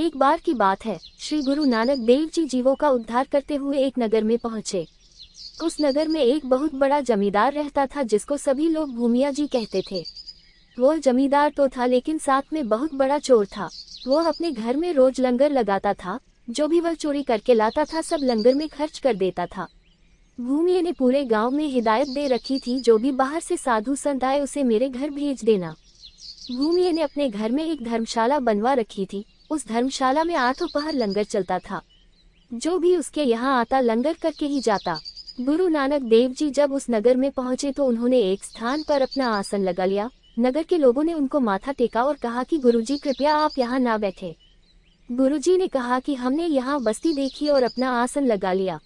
एक बार की बात है, श्री गुरु नानक देव जी जीवों का उद्धार करते हुए एक नगर में पहुँचे। उस नगर में एक बहुत बड़ा जमींदार रहता था जिसको सभी लोग भूमिया जी कहते थे। वो जमींदार तो था लेकिन साथ में बहुत बड़ा चोर था। वो अपने घर में रोज लंगर लगाता था। जो भी वह चोरी करके लाता था सब लंगर में खर्च कर देता था। भूमिया ने पूरे गांव में हिदायत दे रखी थी, जो भी बाहर से साधु संत आए उसे मेरे घर भेज देना। भूमिया ने अपने घर में एक धर्मशाला बनवा रखी थी। उस धर्मशाला में 8 पहर लंगर चलता था। जो भी उसके यहाँ आता लंगर करके ही जाता। गुरु नानक देव जी जब उस नगर में पहुंचे तो उन्होंने एक स्थान पर अपना आसन लगा लिया। नगर के लोगों ने उनको माथा टेका और कहा कि गुरुजी कृपया आप यहाँ ना बैठे। गुरुजी ने कहा कि हमने यहाँ बस्ती देखी और अपना आसन लगा लिया।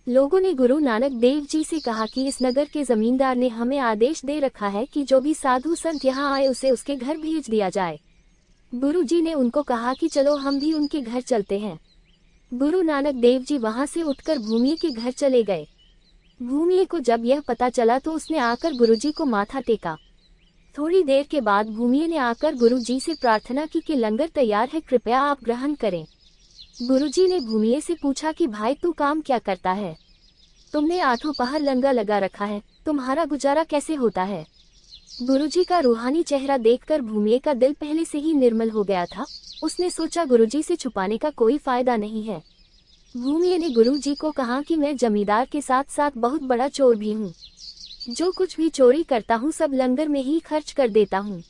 लोगों ने गुरु नानक देव जी से कहा कि इस नगर के जमींदार ने हमें आदेश दे रखा है कि जो भी साधु संत यहाँ आए उसे उसके घर भेज दिया जाए। गुरुजी ने उनको कहा कि चलो हम भी उनके घर चलते हैं। गुरु नानक देव जी वहां से उठकर भूमिया के घर चले गए। भूमिया को जब यह पता चला तो उसने आकर गुरुजी को माथा टेका। थोड़ी देर के बाद भूमिया ने आकर गुरुजी से प्रार्थना की कि लंगर तैयार है, कृपया आप ग्रहण करें। गुरुजी ने भूमिया से पूछा कि भाई तू काम क्या करता है? तुमने 8 पहर लंगर लगा रखा है, तुम्हारा गुजारा कैसे होता है? गुरुजी का रूहानी चेहरा देखकर भूमिया का दिल पहले से ही निर्मल हो गया था। उसने सोचा गुरुजी से छुपाने का कोई फायदा नहीं है। भूमिया ने गुरुजी को कहा कि मैं जमींदार के साथ साथ बहुत बड़ा चोर भी हूँ। जो कुछ भी चोरी करता हूँ सब लंगर में ही खर्च कर देता हूँ।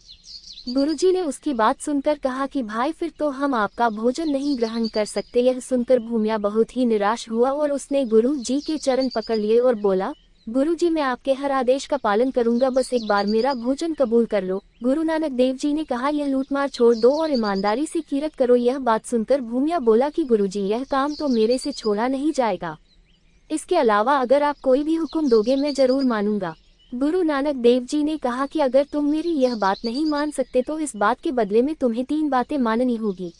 गुरुजी ने उसकी बात सुनकर कहा कि भाई फिर तो हम आपका भोजन नहीं ग्रहण कर सकते। यह सुनकर भूमिया बहुत ही निराश हुआ और उसने गुरुजी के चरण पकड़ लिए और बोला, गुरुजी मैं आपके हर आदेश का पालन करूंगा, बस एक बार मेरा भोजन कबूल कर लो। गुरु नानक देव जी ने कहा यह लूटमार छोड़ दो और ईमानदारी से किरत करो। यह बात सुनकर भूमिया बोला कि गुरुजी यह काम तो मेरे से छोड़ा नहीं जाएगा। इसके अलावा अगर आप कोई भी हुक्म दोगे मैं जरूर मानूंगा। गुरु नानक देव जी ने कहा कि अगर तुम मेरी यह बात नहीं मान सकते तो इस बात के बदले में तुम्हें 3 बातें माननी होगी।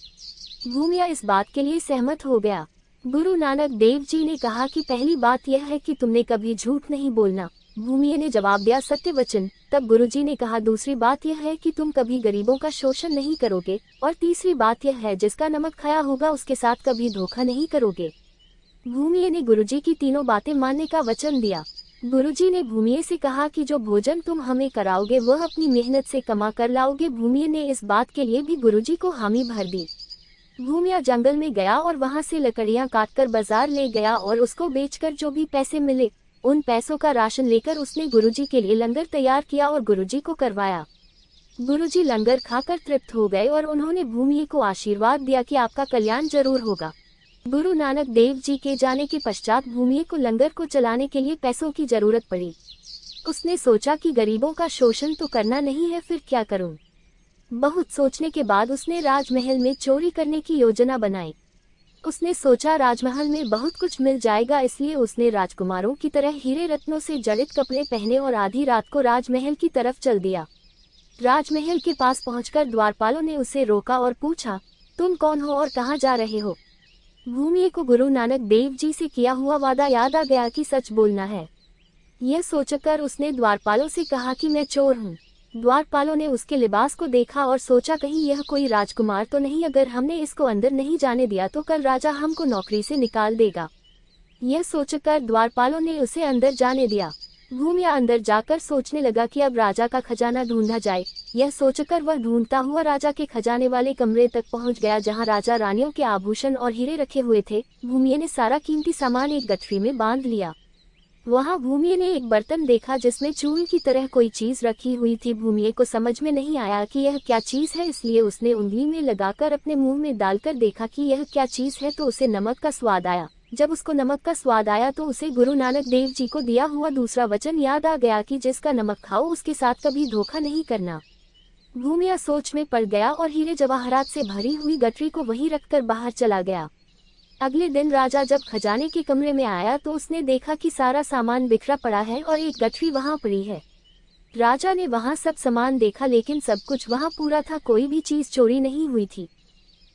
भूमिया इस बात के लिए सहमत हो गया। गुरु नानक देव जी ने कहा कि पहली बात यह है कि तुमने कभी झूठ नहीं बोलना। भूमिया ने जवाब दिया सत्य वचन। तब गुरुजी ने कहा दूसरी बात यह है कि तुम कभी गरीबों का शोषण नहीं करोगे, और तीसरी बात यह है जिसका नमक खाया होगा उसके साथ कभी धोखा नहीं करोगे। भूमिया ने गुरुजी की तीनों बातें मानने का वचन दिया। गुरुजी ने भूमिया से कहा कि जो भोजन तुम हमें कराओगे वह अपनी मेहनत से कमा कर लाओगे। भूमिया ने इस बात के लिए भी गुरुजी को हामी भर दी। भूमिया जंगल में गया और वहां से लकड़ियां काटकर बाजार ले गया और उसको बेचकर जो भी पैसे मिले उन पैसों का राशन लेकर उसने गुरुजी के लिए लंगर तैयार किया और गुरुजी को करवाया। गुरुजी लंगर खाकर तृप्त हो गए और उन्होंने भूमिया को आशीर्वाद दिया कि आपका कल्याण जरूर होगा। गुरु नानक देव जी के जाने के पश्चात भूमिया को लंगर को चलाने के लिए पैसों की जरूरत पड़ी। उसने सोचा कि गरीबों का शोषण तो करना नहीं है, फिर क्या करूं? बहुत सोचने के बाद उसने राजमहल में चोरी करने की योजना बनाई। उसने सोचा राजमहल में बहुत कुछ मिल जाएगा, इसलिए उसने राजकुमारों की तरह हीरे रत्नों से जड़ित कपड़े पहने और आधी रात को राजमहल की तरफ चल दिया। राजमहल के पास पहुंचकर द्वारपालों ने उसे रोका और पूछा, तुम कौन हो और कहाँ जा रहे हो? भूमिया को गुरु नानक देव जी से किया हुआ वादा याद आ गया कि सच बोलना है। यह सोचकर उसने द्वारपालों से कहा कि मैं चोर हूँ। द्वारपालों ने उसके लिबास को देखा और सोचा कहीं यह कोई राजकुमार तो नहीं, अगर हमने इसको अंदर नहीं जाने दिया तो कल राजा हमको नौकरी से निकाल देगा। यह सोचकर द्वारपालों ने उसे अंदर जाने दिया। भूमिया अंदर जाकर सोचने लगा कि अब राजा का खजाना ढूंढा जाए। यह सोचकर वह ढूंढता हुआ राजा के खजाने वाले कमरे तक पहुंच गया, जहां राजा रानियों के आभूषण और हीरे रखे हुए थे। भूमिया ने सारा कीमती सामान एक गठरी में बांध लिया। वहां भूमिया ने एक बर्तन देखा जिसमें चूर्ण की तरह कोई चीज रखी हुई थी। भूमिया को समझ में नहीं आया कि यह क्या चीज है, इसलिए उसने उंगली में लगाकर अपने मुंह में डालकर देखा कि यह क्या चीज है, तो उसे नमक का स्वाद आया। जब उसको नमक का स्वाद आया तो उसे गुरु नानक देव जी को दिया हुआ दूसरा वचन याद आ गया कि जिसका नमक खाओ उसके साथ कभी धोखा नहीं करना। भूमिया सोच में पड़ गया और हीरे जवाहरात से भरी हुई गठरी को वहीं रखकर बाहर चला गया। अगले दिन राजा जब खजाने के कमरे में आया तो उसने देखा कि सारा सामान बिखरा पड़ा है और एक गठरी वहां पड़ी है। राजा ने वहां सब सामान देखा लेकिन सब कुछ वहां पूरा था, कोई भी चीज चोरी नहीं हुई थी।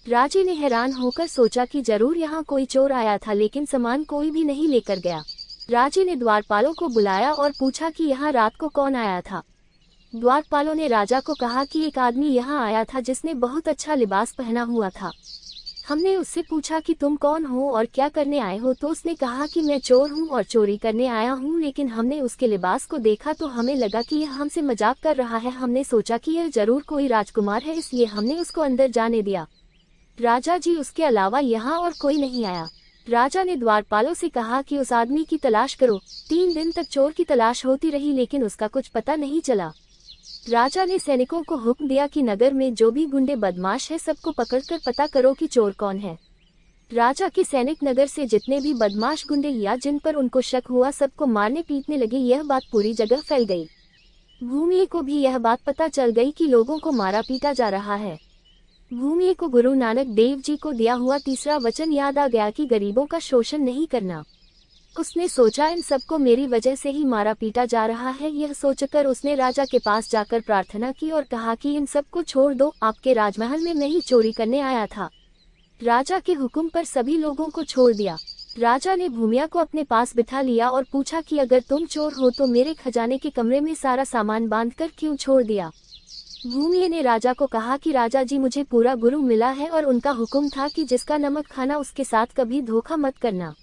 राजे ने हैरान होकर सोचा कि जरूर यहाँ कोई चोर आया था, लेकिन सामान कोई भी नहीं लेकर गया। राजे ने द्वारपालों को बुलाया और पूछा कि यहाँ रात को कौन आया था। द्वारपालों ने राजा को कहा कि एक आदमी यहाँ आया था जिसने बहुत अच्छा लिबास पहना हुआ था। हमने उससे पूछा कि तुम कौन हो और क्या करने आए हो, तो उसने कहा कि मैं चोर हूँ और चोरी करने आया हूँ। लेकिन हमने उसके लिबास को देखा तो हमें लगा कि यह हमसे मजाक कर रहा है। हमने सोचा कि यह जरूर कोई राजकुमार है, इसलिए हमने उसको अंदर जाने दिया। राजा जी, उसके अलावा यहाँ और कोई नहीं आया। राजा ने द्वारपालों से कहा कि उस आदमी की तलाश करो। 3 दिन तक चोर की तलाश होती रही लेकिन उसका कुछ पता नहीं चला। राजा ने सैनिकों को हुक्म दिया कि नगर में जो भी गुंडे बदमाश है सबको पकड़कर पता करो कि चोर कौन है। राजा के सैनिक नगर से जितने भी बदमाश गुंडे या जिन पर उनको शक हुआ सबको मारने पीटने लगे। यह बात पूरी जगह फैल गई। भूमिये को भी यह बात पता चल गई कि लोगों को मारा पीटा जा रहा है। भूमिये को गुरु नानक देव जी को दिया हुआ तीसरा वचन याद आ गया कि गरीबों का शोषण नहीं करना। उसने सोचा इन सबको मेरी वजह से ही मारा पीटा जा रहा है। यह सोचकर उसने राजा के पास जाकर प्रार्थना की और कहा कि इन सबको छोड़ दो, आपके राजमहल में मैं ही चोरी करने आया था। राजा के हुक्म पर सभी लोगों को छोड़ दिया। राजा ने भूमिया को अपने पास बिठा लिया और पूछा कि अगर तुम चोर हो तो मेरे खजाने के कमरे में सारा सामान बांधकर क्यों छोड़ दिया। भूमिये ने राजा को कहा कि राजा जी, मुझे पूरा गुरु मिला है और उनका हुक्म था कि जिसका नमक खाना उसके साथ कभी धोखा मत करना।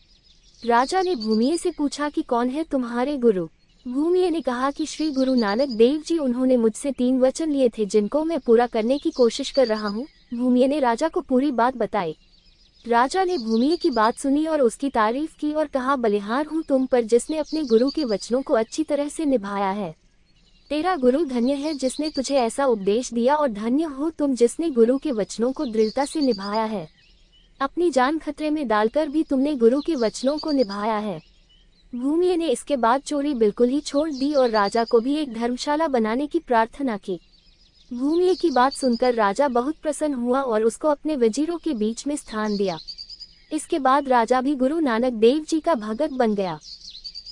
राजा ने भूमिये से पूछा कि कौन है तुम्हारे गुरु। भूमिये ने कहा कि श्री गुरु नानक देव जी, उन्होंने मुझसे 3 वचन लिए थे जिनको मैं पूरा करने की कोशिश कर रहा हूँ। भूमिये ने राजा को पूरी बात बताई। राजा ने भूमिये की बात सुनी और उसकी तारीफ की और कहा, बलिहार हूँ तुम पर जिसने अपने गुरु के वचनों को अच्छी तरह से निभाया है। तेरा गुरु धन्य है जिसने तुझे ऐसा उपदेश दिया और धन्य हो तुम जिसने गुरु के वचनों को दृढ़ता से निभाया है। अपनी जान खतरे में डालकर भी तुमने गुरु के वचनों को निभाया है। भूमिये ने इसके बाद चोरी बिल्कुल ही छोड़ दी और राजा को भी एक धर्मशाला बनाने की प्रार्थना की। भूमिये की बात सुनकर राजा बहुत प्रसन्न हुआ और उसको अपने वजीरों के बीच में स्थान दिया। इसके बाद राजा भी गुरु नानक देव जी का भगत बन गया।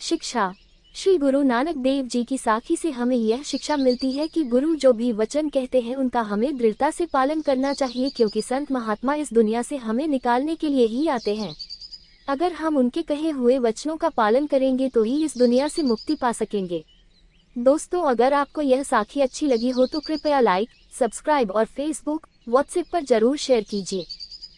शिक्षा। श्री गुरु नानक देव जी की साखी से हमें यह शिक्षा मिलती है कि गुरु जो भी वचन कहते हैं उनका हमें दृढ़ता से पालन करना चाहिए, क्योंकि संत महात्मा इस दुनिया से हमें निकालने के लिए ही आते हैं। अगर हम उनके कहे हुए वचनों का पालन करेंगे तो ही इस दुनिया से मुक्ति पा सकेंगे। दोस्तों, अगर आपको यह साखी अच्छी लगी हो तो कृपया लाइक, सब्सक्राइब और फेसबुक, व्हाट्सएप पर जरूर शेयर कीजिए।